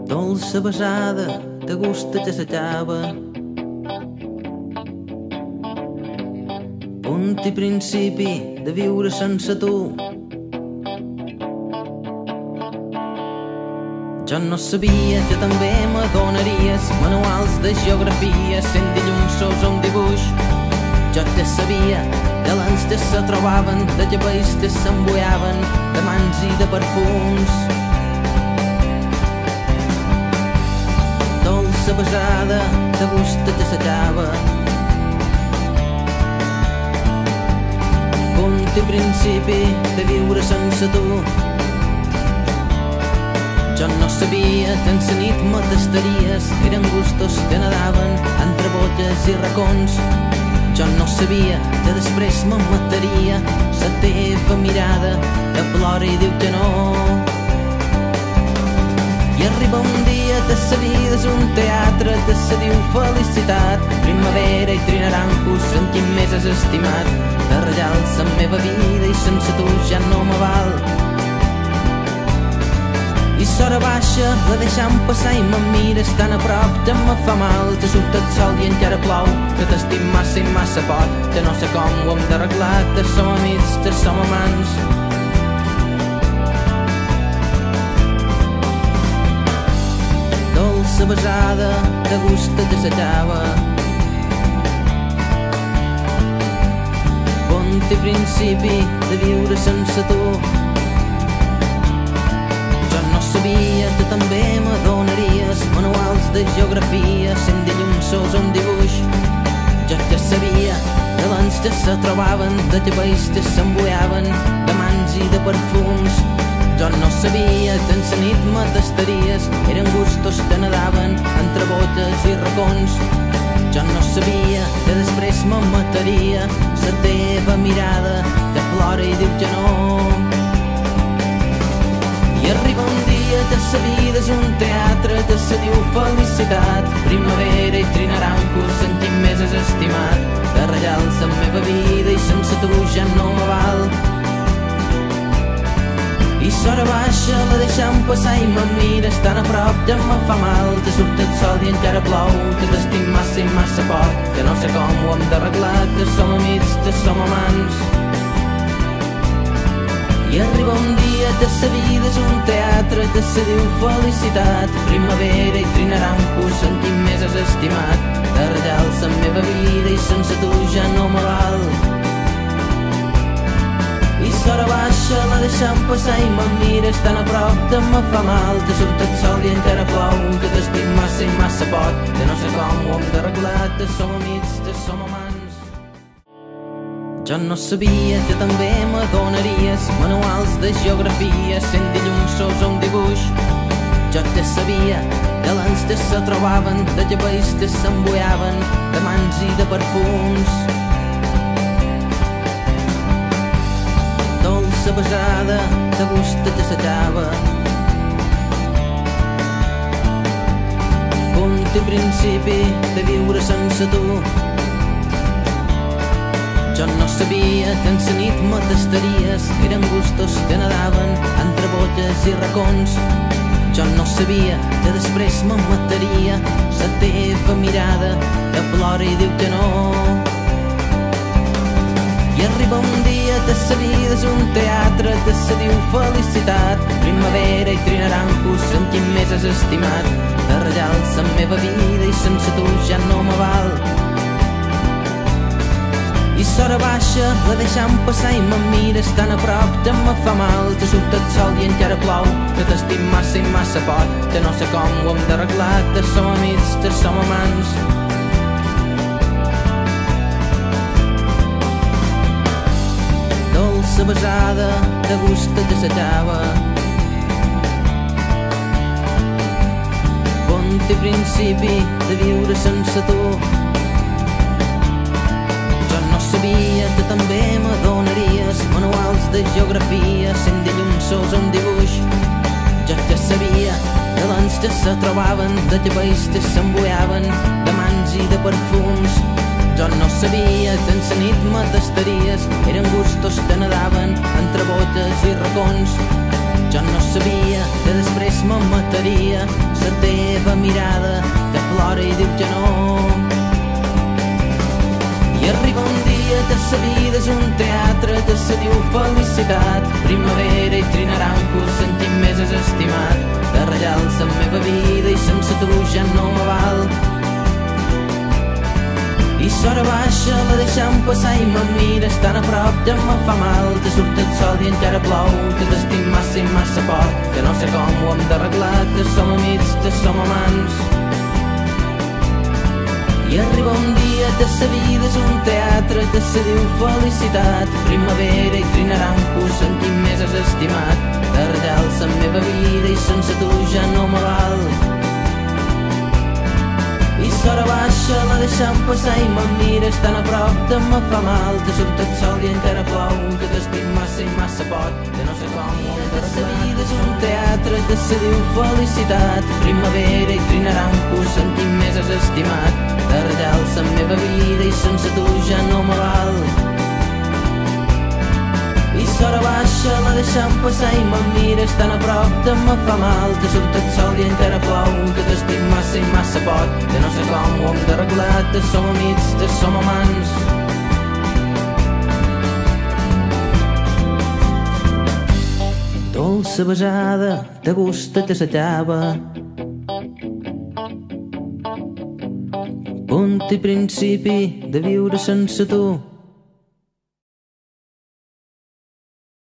Dolça besada, de gust que s'acaba. Punt i principi de viure sense tu. Jo no sabia que també m'adonaries manuals de geografia, sent dilluns un dibuix. Jo ja sabia que l'ens que se trobaven, de llavells que s'embuiaven, de mans i de perfums. Dolça besada, de gust que s'acaba. Punt i principi de viure sense tu. Jo no sabia que en sa nit me tastaries, eren gustos que nadaven entre botges i racons. Jo no sabia que després me mataria la teva mirada que plora i diu que no. I arriba un dia que sa vida és un teatre que se diu felicitat, primavera i trinaranjos en quin més has estimat. De rellal la meva vida i sense tu ja no me val. I s'hora baixa, la deixam passar i me'n mires tan a prop que me fa mal. Que surt el sol i encara plou, que t'estim massa i massa poc, que no sé com ho hem d'arreglar, que som amics, que som amants. Dolça besada, de gust que s'acaba. Punt i principi de viure sense tu. Sabia que també m'adonaries manuals de geografia, sent dilluns un dibuix. Jo ja sabia que l'ens que se trobaven, de llavells que s'embuiaven, de mans i de perfums. Jo no sabia que en sa nit me tastaries, eren gustos que nadaven entre botges i racons. Jo no sabia que després me mataria la teva mirada que plora i diu que no. I arriba un dia que sa vida és un teatre que se diu felicitat, primavera i trinaranjos en quin més has estimat. De rellal la meva vida i sense tu ja no me val. I s'hora baixa, la deixam passar i me'n mires tan a prop que me fa mal. Que surt el sol i encara plou, que t'estim massa i massa poc, que no sé com ho hem d'arreglar, que som amics, que som amants. I arriba un dia que sa vida és un teatre que se diu felicitat, primavera i trinaranjos en quin més has estimat. De rellal la meva vida i sense tu ja no me val. I s'hora baixa, la deixam passar i me'n mires tan a prop que me fa mal. Que surt el sol i encara plou, que t'estim massa i massa poc, que no sé com ho hem d'arreglar, que som amics, que som amants. Jo no sabia que també m'adonaries manuals de geografia, sent dilluns un dibuix. Jo ja sabia que l'ens que se trobaven, de llavells que s'embuiaven, de mans i de perfums. Dolça besada, de gust que s'acaba. Punt i principi de viure sense tu. Jo no sabia que en sa nit me tastaries, eren gustos que nadaven entre botges i racons. Jo no sabia que després me mataria la teva mirada que plora i diu que no. I arriba un dia que sa vida és un teatre que se diu felicitat, primavera i trinaranjos en quin més has estimat. De rellal la meva vida i sense tu ja no me val. I s'hora baixa, la deixam passar i me'n mires tan a prop que me fa mal. Que surt el sol i encara plou, que t'estim massa i massa poc, que no sé com ho hem d'arreglar, que som amics, que som amants. Dolça besada, de gust que s'acaba. Punt i principi de viure sense tu. Sabia que també m'adonaries manuals de geografia, sent dilluns un dibuix. Jo ja sabia de lents que se trobaven, de cabells que s'embullaven, de mans i de perfums. Jo no sabia que en la nit me tastaries, eren gustos que nadaven entre botes i racons. Jo no sabia que després me mataria la teva mirada que plora i diu que no. I arriba un dia que la vida és un teatre que se diu felicitat, primavera i trinaranjos, sentim més és estimat, de reial la meva vida i sense tu ja no me val. I s'hora baixa la deixem passar i me mires tan a prop que me fa mal, que surt el sol i encara plou, que t'estim massa i massa poc, que no sé com ho hem d'arreglar, que som amics, que som amants. I arriba un dia que la vida és un teatre que se diu felicitat, primavera i trinaranjos, sentim més és estimat, de reial la meva vida i sense tu ja no me val. I s'hora baixa la deixem passar i me mires tan a prop que me fa mal, que surt el sol i encara plou, que t'estic massa i massa poc, que no sé com ho hem d'arreglar. La vida és un teatre que se diu felicitat, primavera i trinaranjos, sentim més és estimat, de reial la meva vida i sense tu ja no me val. I s'hora baixa la deixem passar i me mires tan a prop que me fa mal, que surt el sol i encara plou, que t'estic massa i massa poc, que no sé com ho hem d'arreglar, que som amics, que som amants. Dolça besada, de gusta que s'acaba, punt i principi de viure sense tu.